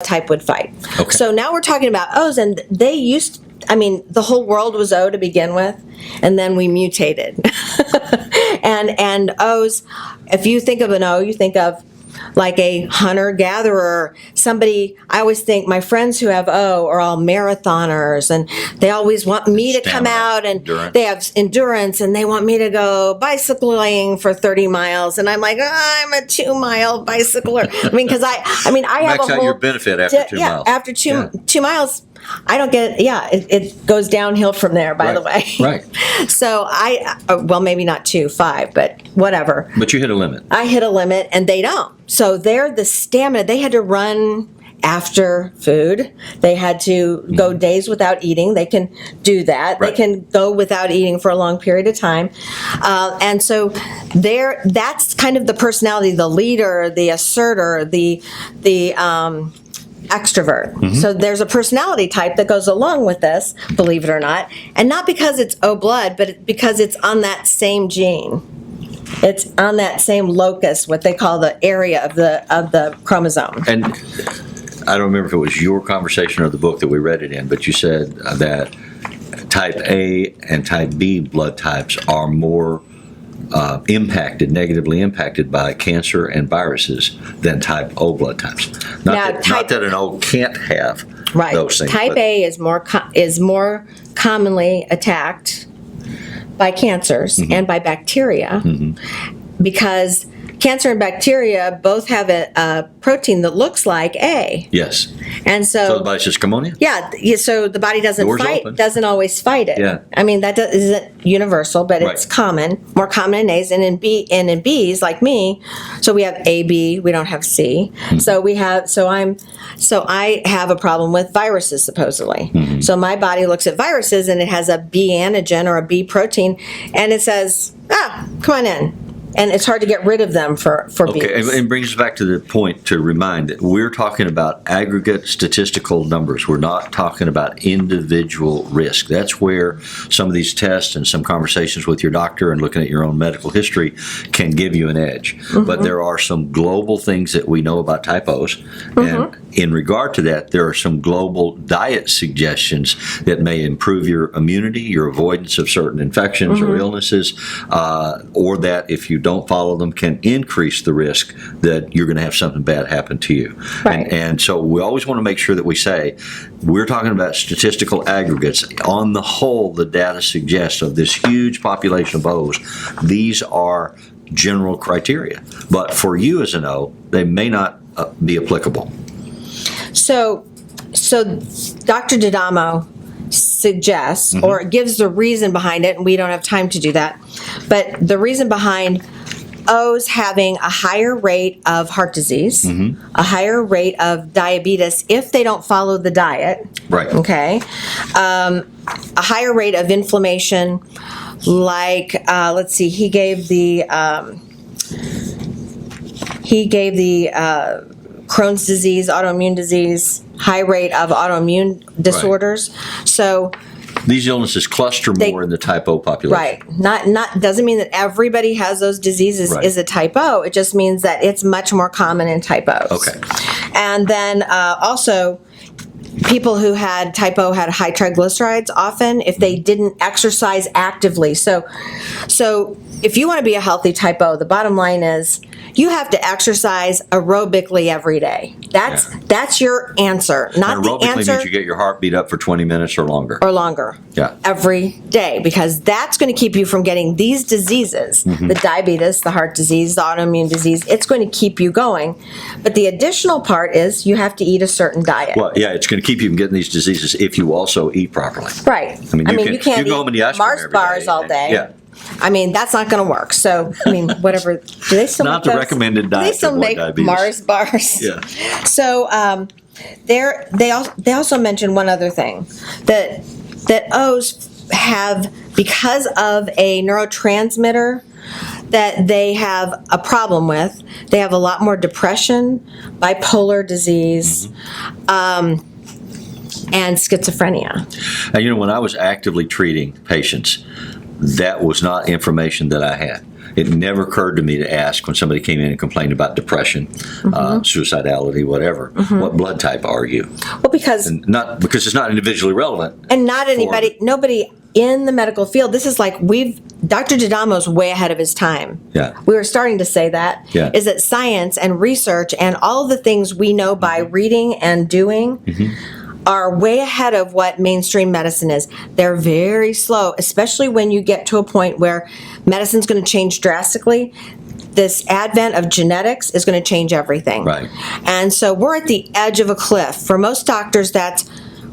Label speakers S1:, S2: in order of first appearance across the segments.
S1: type would fight.
S2: Okay.
S1: So now we're talking about O's, and they used, the whole world was O to begin with, and then we mutated. and O's, if you think of an O, you think of like a hunter-gatherer, somebody. I always think my friends who have O are all marathoners, and they always want me to come out, and
S2: endurance.
S1: They have endurance, and they want me to go bicycling for 30 miles, and I'm like, I'm a 2-mile bicycler. Because I have
S2: Max
S1: a
S2: out
S1: whole
S2: your benefit after 2 miles.
S1: After two miles. I don't get it. Yeah, it goes downhill from there, by the way.
S2: Right.
S1: So maybe not 5, but whatever.
S2: But you hit a limit.
S1: I hit a limit, and they don't. So they're the stamina. They had to run after food. They had to go days without eating. They can do that.
S2: Right.
S1: They can go without eating for a long period of time. And so that's kind of the personality, the leader, the asserter, the extrovert. So there's a personality type that goes along with this, believe it or not, and not because it's O blood, but because it's on that same gene. It's on that same locus, what they call the area of the chromosome.
S2: And I don't remember if it was your conversation or the book that we read it in, but you said that type A and type B blood types are more negatively impacted by cancer and viruses than type O blood types. Not that an O can't have those things.
S1: Type A is more commonly attacked by cancers and by bacteria because cancer and bacteria both have a protein that looks like A.
S2: Yes.
S1: And so
S2: the body says, come on in.
S1: Yeah. So the body doesn't always fight it.
S2: Yeah.
S1: That isn't universal, but it's common, more common in A's and in B's like me. So we have AB, we don't have C. So I have a problem with viruses supposedly. So my body looks at viruses and it has a B antigen or a B protein and it says, come on in. And it's hard to get rid of them for
S2: Okay,
S1: bees.
S2: and brings us back to the point to remind that we're talking about aggregate statistical numbers. We're not talking about individual risk. That's where some of these tests and some conversations with your doctor and looking at your own medical history can give you an edge. But there are some global things that we know about type O's. And in regard to that, there are some global diet suggestions that may improve your immunity, your avoidance of certain infections or illnesses, or that if you don't follow them can increase the risk that you're going to have something bad happen to you.
S1: Right.
S2: And so we always want to make sure that we say we're talking about statistical aggregates. On the whole, the data suggests of this huge population of O's, these are general criteria. But for you as an O, they may not be applicable.
S1: So Dr. D'Adamo suggests or gives the reason behind it, and we don't have time to do that, but the reason behind O's having a higher rate of heart disease, a higher rate of diabetes if they don't follow the diet.
S2: Right.
S1: Okay. A higher rate of inflammation, like, let's see, he gave the Crohn's disease, autoimmune disease, high rate of autoimmune disorders. Right. So
S2: these illnesses cluster more in the type O population.
S1: Right. Not doesn't mean that everybody has those diseases is a type O. It just means that it's much more common in type O's.
S2: Okay.
S1: And then also people who had type O had high triglycerides often if they didn't exercise actively. So if you want to be a healthy type O, the bottom line is you have to exercise aerobically every day. That's your answer. Not the answer.
S2: Aerobically means you get your heart beat up for 20 minutes or longer. Yeah.
S1: Every day, because that's going to keep you from getting these diseases, the diabetes, the heart disease, the autoimmune disease. It's going to keep you going. But the additional part is you have to eat a certain diet.
S2: Well, yeah, it's going to keep you from getting these diseases if you also eat properly.
S1: Right.
S2: You
S1: can't
S2: go home and eat ice cream
S1: Mars
S2: every
S1: bars
S2: day.
S1: all day.
S2: Yeah.
S1: That's not going to work. So, whatever. Do they still
S2: not
S1: make
S2: the
S1: those?
S2: recommended diet.
S1: Do they still make
S2: diabetes.
S1: Mars bars?
S2: Yeah.
S1: So, they also mentioned one other thing that O's have, because of a neurotransmitter that they have a problem with. They have a lot more depression, bipolar disease, and schizophrenia.
S2: Now, when I was actively treating patients, that was not information that I had. It never occurred to me to ask when somebody came in and complained about depression, suicidality, whatever, what blood type are you?
S1: Well, because
S2: Not because it's not individually relevant.
S1: and not anybody, nobody in the medical field. This is like Dr. D'Adamo's way ahead of his time.
S2: Yeah.
S1: We were starting to say that.
S2: Yeah.
S1: Is that science and research and all of the things we know by reading and doing are way ahead of what mainstream medicine is. They're very slow, especially when you get to a point where medicine's going to change drastically. This advent of genetics is going to change everything.
S2: Right.
S1: And so we're at the edge of a cliff. For most doctors, that's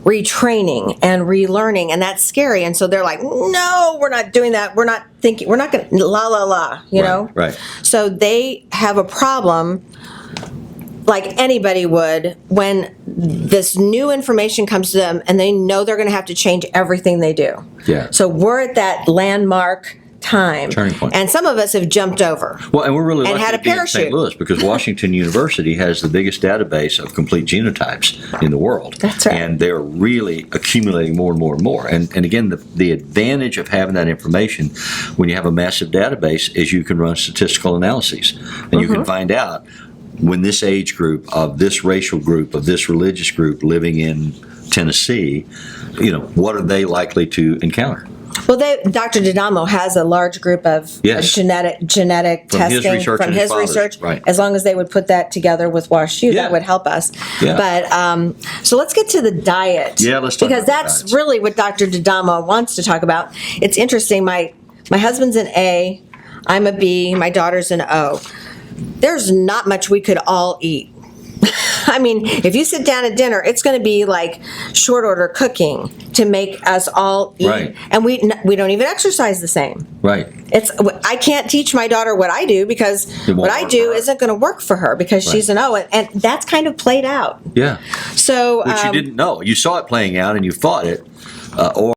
S1: retraining and relearning, and that's scary. And so they're like, no, we're not doing that. We're not thinking, we're not going to la la la, you know?
S2: Right.
S1: So they have a problem like anybody would when this new information comes to them and they know they're going to have to change everything they do.
S2: Yeah.
S1: So we're at that landmark time.
S2: Turning point.
S1: And some of us have jumped over.
S2: Well, and we're really
S1: And
S2: lucky
S1: had a
S2: to be in St.
S1: parachute.
S2: Louis because Washington University has the biggest database of complete genotypes in the world.
S1: That's right.
S2: And they're really accumulating more and more and more. And again, the advantage of having that information when you have a massive database is you can run statistical analyses. And you can find out when this age group of this racial group of this religious group living in Tennessee, what are they likely to encounter?
S1: Well, Dr. D'Adamo has a large group of
S2: Yes.
S1: genetic
S2: From his
S1: testing
S2: research
S1: from
S2: and his
S1: his
S2: father's,
S1: research.
S2: right.
S1: As long as they would put that together with WashU,
S2: Yeah.
S1: that would help us.
S2: Yeah.
S1: But so let's get to the diet.
S2: Yeah, let's talk
S1: because
S2: about the
S1: that's
S2: diets.
S1: really what Dr. D'Adamo wants to talk about. It's interesting. My husband's an A, I'm a B, my daughter's an O. There's not much we could all eat. I mean, if you sit down at dinner, it's going to be like short order cooking to make us all eat.
S2: Right.
S1: And we don't even exercise the same.
S2: Right.
S1: I can't teach my daughter what I do because
S2: won't
S1: what I
S2: work
S1: do
S2: for her.
S1: isn't going to work for her because she's an O. And that's kind of played out.
S2: Yeah.
S1: So
S2: Which you didn't know. You saw it playing out and you fought it. Or